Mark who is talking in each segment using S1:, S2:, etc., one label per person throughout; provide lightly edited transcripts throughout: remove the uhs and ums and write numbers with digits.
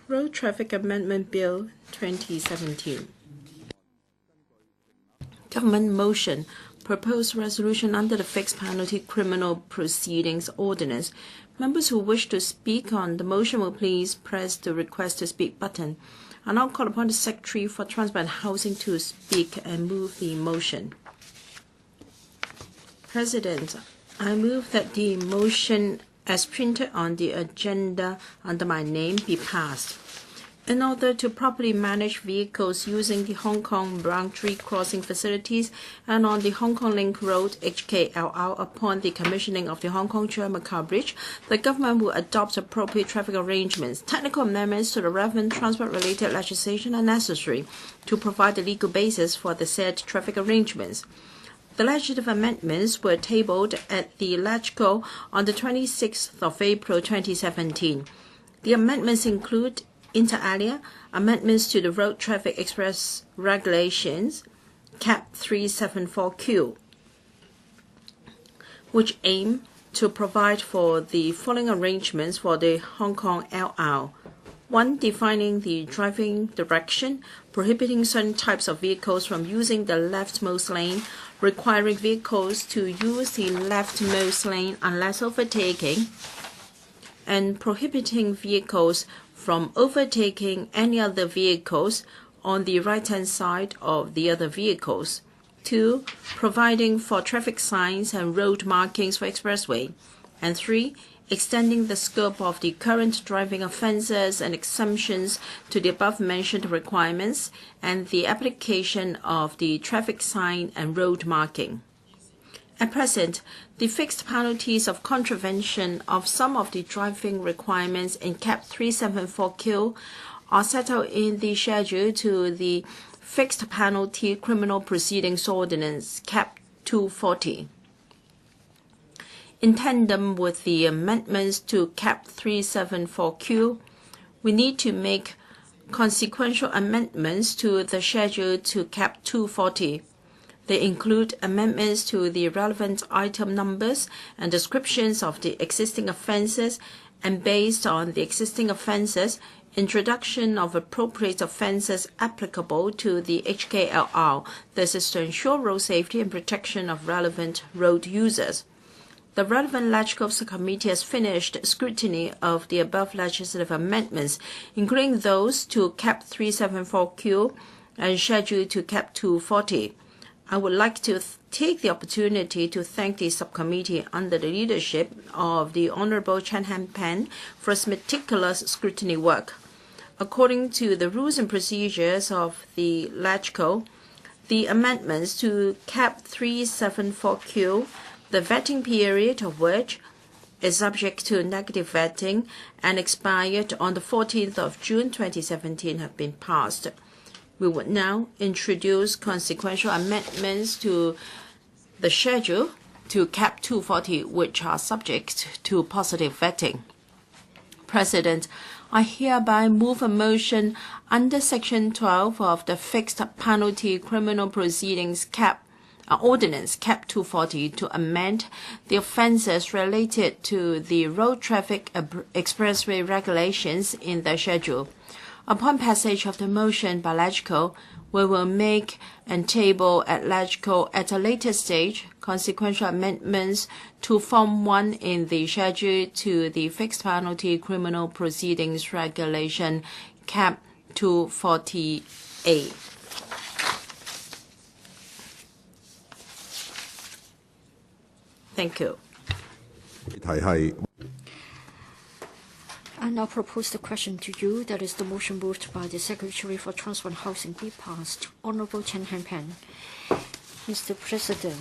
S1: Road Traffic Amendment Bill 2017. Government motion. Proposed resolution under the Fixed Penalty Criminal Proceedings Ordinance. Members who wish to speak on the motion will please press the Request to Speak button. I now call upon the Secretary for Transport and Housing to speak and move the motion. President, I move that the motion as printed on the agenda under my name be passed. In order to properly manage vehicles using the Hong Kong boundary crossing facilities and on the Hong Kong Link Road HKLR upon the commissioning of the Hong Kong Macau Bridge, the government will adopt appropriate traffic arrangements. Technical amendments to the relevant transport-related legislation are necessary to provide the legal basis for the said traffic arrangements. The legislative amendments were tabled at the LegCo on the 26th of April 2017. The amendments include, inter alia, amendments to the Road Traffic Express Regulations, Cap 374Q, which aim to provide for the following arrangements for the Hong Kong LR. 1. Defining the driving direction, prohibiting certain types of vehicles from using the leftmost lane, requiring vehicles to use the leftmost lane unless overtaking, and prohibiting vehicles from overtaking any other vehicles on the right-hand side of the other vehicles. 2. Providing for traffic signs and road markings for expressway. And 3. Extending the scope of the current driving offences and exemptions to the above-mentioned requirements and the application of the traffic sign and road marking. At present, the fixed penalties of contravention of some of the driving requirements in Cap 374Q are set out in the schedule to the Fixed Penalty Criminal Proceedings Ordinance, Cap 240. In tandem with the amendments to Cap 374Q, we need to make consequential amendments to the schedule to Cap 240. They include amendments to the relevant item numbers and descriptions of the existing offences, and based on the existing offences, introduction of appropriate offences applicable to the HKLR. This is to ensure road safety and protection of relevant road users. The relevant LegCo subcommittee has finished scrutiny of the above legislative amendments, including those to Cap 374Q and schedule to Cap 240. I would like to take the opportunity to thank the subcommittee under the leadership of the Honourable Chen Han-Pan for its meticulous scrutiny work. According to the rules and procedures of the LegCo, the amendments to Cap 374Q, the vetting period of which is subject to negative vetting and expired on the 14th of June 2017, have been passed. We would now introduce consequential amendments to the schedule to Cap 240, which are subject to positive vetting. President, I hereby move a motion under Section 12 of the Fixed Penalty Criminal Proceedings Ordinance Cap 240 to amend the offences related to the Road Traffic Expressway Regulations in the schedule. Upon passage of the motion by LegCo, we will make and table at LegCo at a later stage consequential amendments to Form 1 in the schedule to the Fixed Penalty Criminal Proceedings Regulation Cap 240A. Thank you.
S2: I now propose the question to you. That is the motion moved by the Secretary for Transport and Housing be passed. Honourable Chen Han-Pan. Mr. President,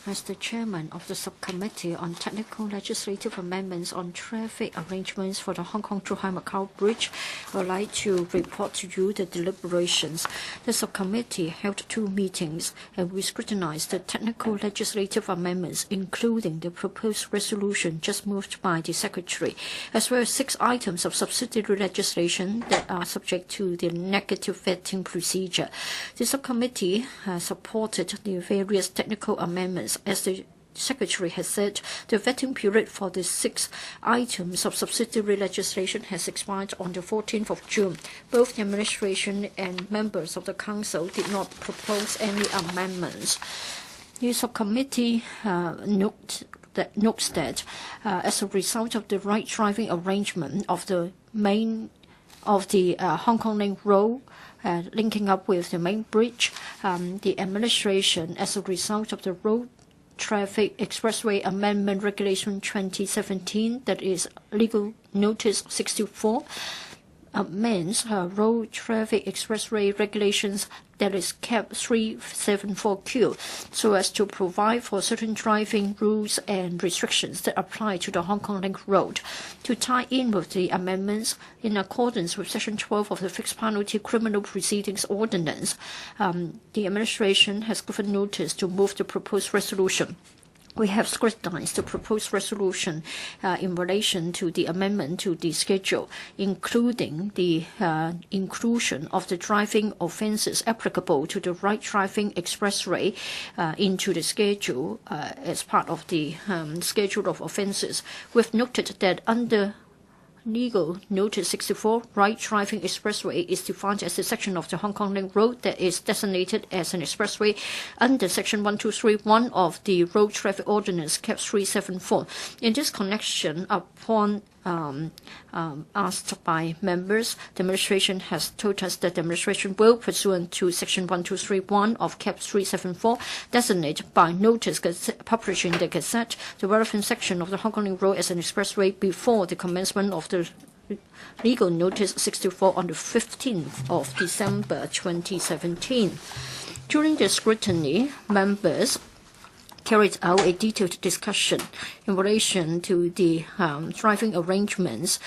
S2: as the Chairman of the Subcommittee on Technical Legislative Amendments on Traffic Arrangements for the Hong Kong Macau Bridge, I would like to report to you the deliberations. The subcommittee held 2 meetings, and we scrutinized the technical legislative amendments, including the proposed resolution just moved by the Secretary, as well as 6 items of subsidiary legislation that are subject to the negative vetting procedure. The subcommittee supported the various technical amendments as the Secretary has said the vetting period for the 6 items of subsidiary legislation has expired on the 14th of June. Both the administration and members of the Council did not propose any amendments. The subcommittee notes that as a result of the right driving arrangement of the Hong Kong Link Road linking up with the main bridge, the administration, as a result of the Road Traffic Expressway Amendment Regulation 2017, that is Legal Notice 64, amends Road Traffic Expressway Regulations, that is CAP 374Q, so as to provide for certain driving rules and restrictions that apply to the Hong Kong Link Road. To tie in with the amendments, in accordance with Section 12 of the Fixed Penalty Criminal Proceedings Ordinance, the administration has given notice to move the proposed resolution. We have scrutinized the proposed resolution in relation to the amendment to the schedule, including the inclusion of the driving offences applicable to the right driving expressway into the schedule as part of the schedule of offences. We've noted that under Legal Notice 64, right driving expressway is defined as a section of the Hong Kong Link Road that is designated as an expressway under Section 1231 of the Road Traffic Ordinance, CAP 374. In this connection, upon asked by members, the administration has told us that the administration will, pursuant to Section 1231 of CAP 374, designate by notice published in the Gazette the relevant section of the Hong Kong Link Road as an expressway before the commencement of the Legal Notice 64 on the 15th of December 2017. During the scrutiny, members carried out a detailed discussion in relation to the driving arrangements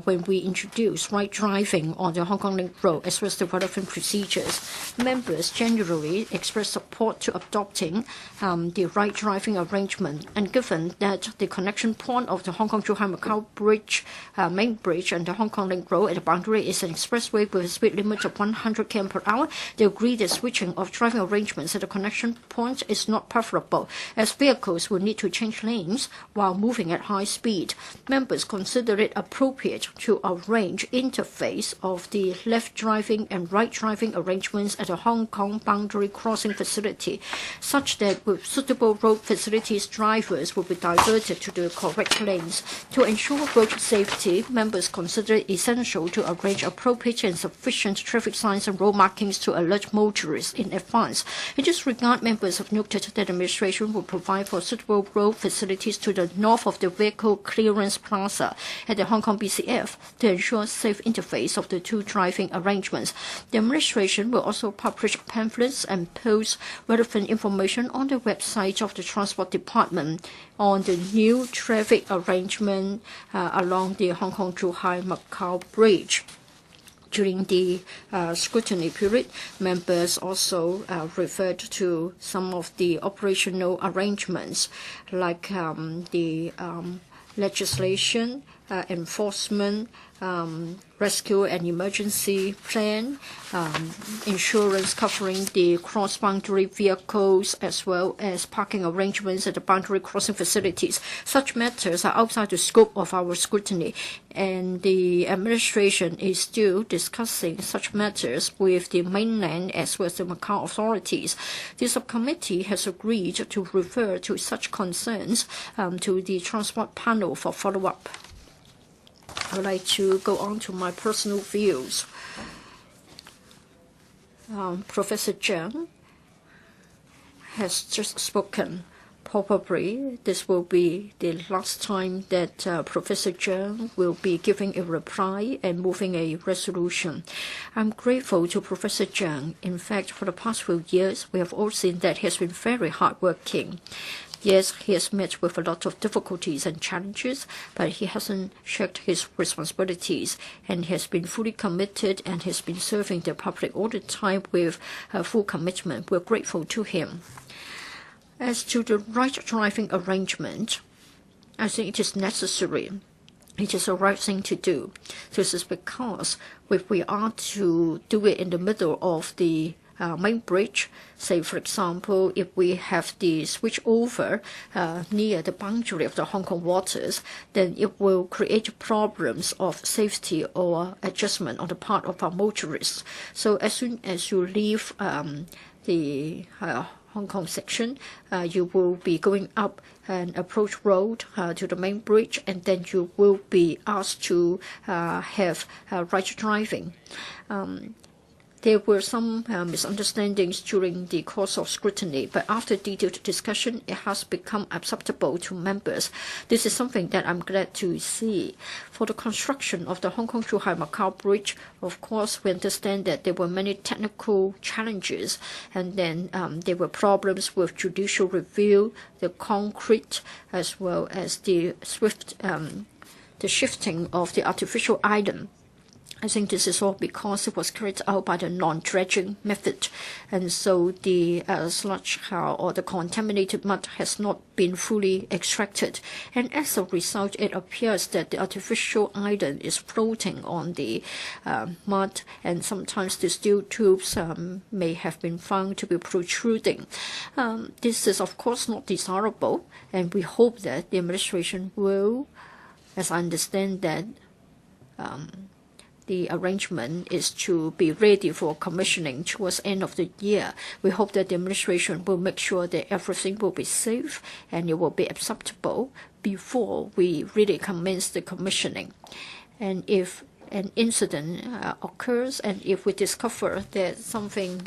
S2: when we introduced right driving on the Hong Kong Link Road, as well as the relevant procedures. Members generally expressed support to adopting the right driving arrangement, and given that the connection point of the Hong Kong-Zhuhai-Macau Bridge, main bridge, and the Hong Kong Link Road at the boundary is an expressway with a speed limit of 100 km per hour, they agree that switching of driving arrangements at the connection point is not preferable, as vehicles will need to change lanes while moving at high speed. Members consider it appropriate to arrange interface of the left driving and right driving arrangements at the Hong Kong boundary crossing facility, such that with suitable road facilities, drivers will be diverted to the correct lanes. To ensure road safety, members consider it essential to arrange appropriate and sufficient traffic signs and road markings to alert motorists in advance. In this regard, members have noted that the administration will provide for suitable road facilities to the north of the Vehicle Clearance Plaza at the Hong Kong BCF to ensure safe interface of the two driving arrangements. The administration will also publish pamphlets and post relevant information on the website of the Transport Department on the new traffic arrangement along the Hong Kong-Zhuhai-Macau Bridge. During the scrutiny period, members also referred to some of the operational arrangements, like the legislation, enforcement, rescue and emergency plan, insurance covering the cross-boundary vehicles, as well as parking arrangements at the boundary crossing facilities. Such matters are outside the scope of our scrutiny, and the administration is still discussing such matters with the mainland as well as the Macau authorities. The subcommittee has agreed to refer to such concerns to the transport panel for follow-up. I would like to go on to my personal views. Professor Zhang has just spoken. Probably this will be the last time that Professor Zhang will be giving a reply and moving a resolution. I'm grateful to Professor Zhang. In fact, for the past few years, we have all seen that he has been very hardworking. Yes, he has met with a lot of difficulties and challenges, but he hasn't shirked his responsibilities, and he has been fully committed and has been serving the public all the time with full commitment. We're grateful to him. As to the right driving arrangement, I think it is necessary. It is the right thing to do. This is because if we are to do it in the middle of the main bridge. Say, for example, if we have the switch over near the boundary of the Hong Kong waters, then it will create problems of safety or adjustment on the part of our motorists. So as soon as you leave the Hong Kong section, you will be going up an approach road to the main bridge, and then you will be asked to have right driving. There were some misunderstandings during the course of scrutiny, but after detailed discussion, it has become acceptable to members. This is something that I'm glad to see. For the construction of the Hong Kong-Zhuhai-Macau Bridge, of course, we understand that there were many technical challenges, and then there were problems with judicial review, the concrete, as well as the shifting of the artificial island. I think this is all because it was carried out by the non-dredging method, and so the sludge or the contaminated mud has not been fully extracted. And as a result, it appears that the artificial island is floating on the mud, and sometimes the steel tubes may have been found to be protruding. This is, of course, not desirable, and we hope that the administration will, as I understand that, the arrangement is to be ready for commissioning towards the end of the year. We hope that the administration will make sure that everything will be safe and it will be acceptable before we really commence the commissioning. And if an incident occurs, and if we discover that something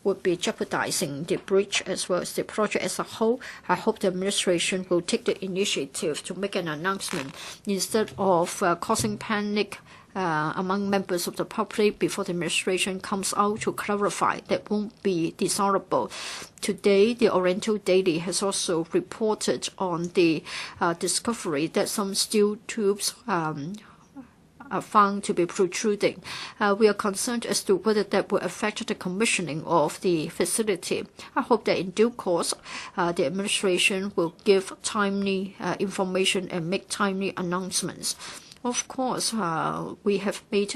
S2: would be jeopardizing the bridge as well as the project as a whole, I hope the administration will take the initiative to make an announcement instead of causing panic among members of the public before the administration comes out to clarify. That won't be desirable. Today, the Oriental Daily has also reported on the discovery that some steel tubes are found to be protruding. We are concerned as to whether that will affect the commissioning of the facility. I hope that in due course, the administration will give timely information and make timely announcements. Of course, we have made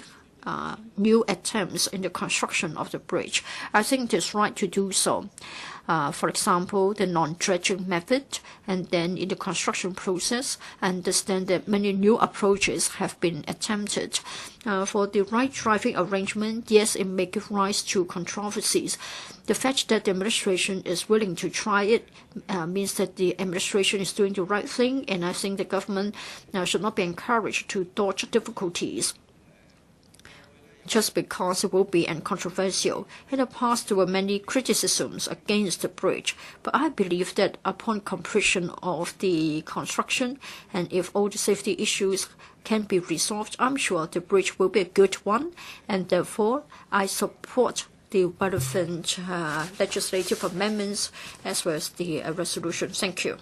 S2: new attempts in the construction of the bridge. I think it is right to do so. For example, the non-dredging method, and then in the construction process, I understand that many new approaches have been attempted. For the right driving arrangement, yes, it may give rise to controversies. The fact that the administration is willing to try it means that the administration is doing the right thing, and I think the government should not be encouraged to dodge difficulties just because it will be uncontroversial. In the past, there were many criticisms against the bridge, but I believe that upon completion of the construction, and if all the safety issues can be resolved, I'm sure the bridge will be a good one, and therefore I support the relevant legislative amendments as well as the resolution. Thank you.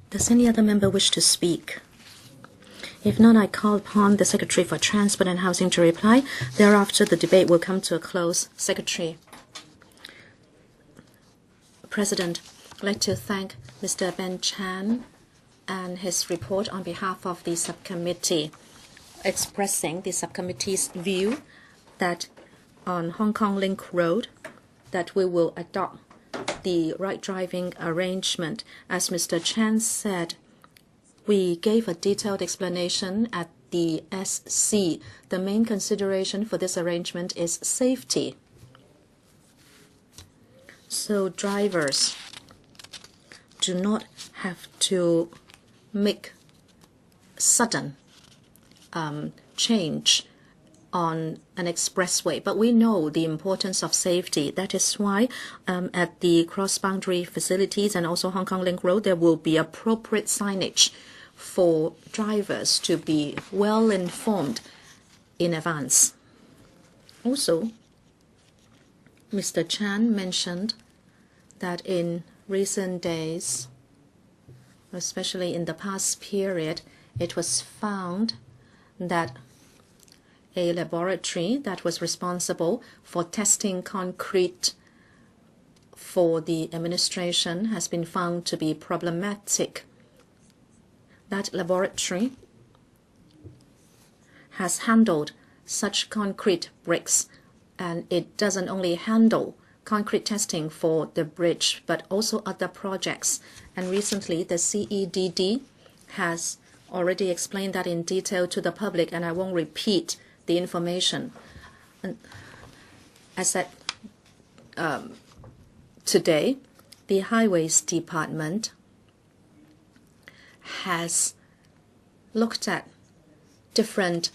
S3: Does any other member wish to speak? If not, I call upon the Secretary for Transport and Housing to reply. Thereafter, the debate will come to a close. Secretary. President, I'd like to thank Mr. Ben Chan and his report on behalf of the subcommittee, expressing the subcommittee's view that on Hong Kong Link Road, that we will adopt the right driving arrangement. As Mr. Chan said, we gave a detailed explanation at the SC. The main consideration for this arrangement is safety. So drivers do not have to make sudden change on an expressway, but we know the importance of safety. That is why at the cross-boundary facilities and also Hong Kong Link Road, there will be appropriate signage for drivers to be well informed in advance. Also, Mr. Chan mentioned that in recent days, especially in the past period, it was found that a laboratory that was responsible for testing concrete for the administration has been found to be problematic. That laboratory has handled such concrete bricks and it doesn't only handle concrete testing for the bridge, but also other projects. And recently, the CEDD has already explained that in detail to the public, and I won't repeat the information. And as said, today, the Highways Department has looked at different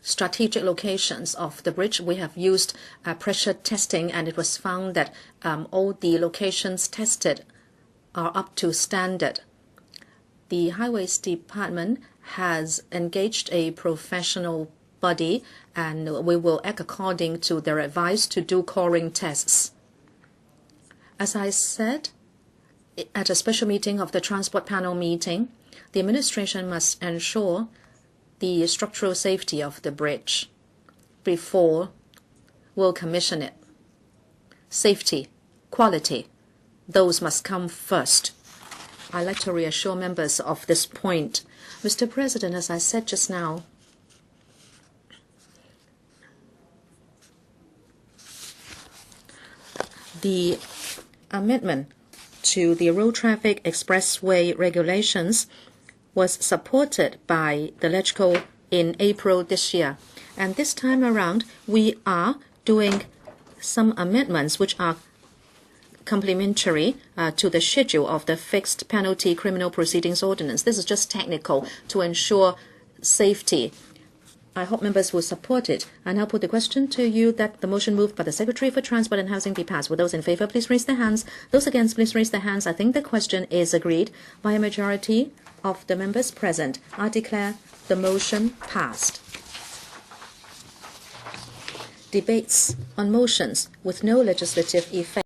S3: strategic locations of the bridge. We have used pressure testing, and it was found that all the locations tested are up to standard. The Highways Department has engaged a professional body, and we will act according to their advice to do coring tests. As I said, at a special meeting of the Transport Panel meeting, the administration must ensure the structural safety of the bridge before we'll commission it. Safety, quality, those must come first. I'd like to reassure members of this point. Mr. President, as I said just now, the amendment to the Road Traffic Expressway regulations was supported by the LegCo in April this year. And this time around, we are doing some amendments which are complementary to the schedule of the Fixed Penalty Criminal Proceedings Ordinance. This is just technical to ensure safety. I hope members will support it. And I'll put the question to you that the motion moved by the Secretary for Transport and Housing be passed. Will those in favor please raise their hands? Those against please raise their hands. I think the question is agreed by a majority of the members present. I declare the motion passed. Debates on motions with no legislative effect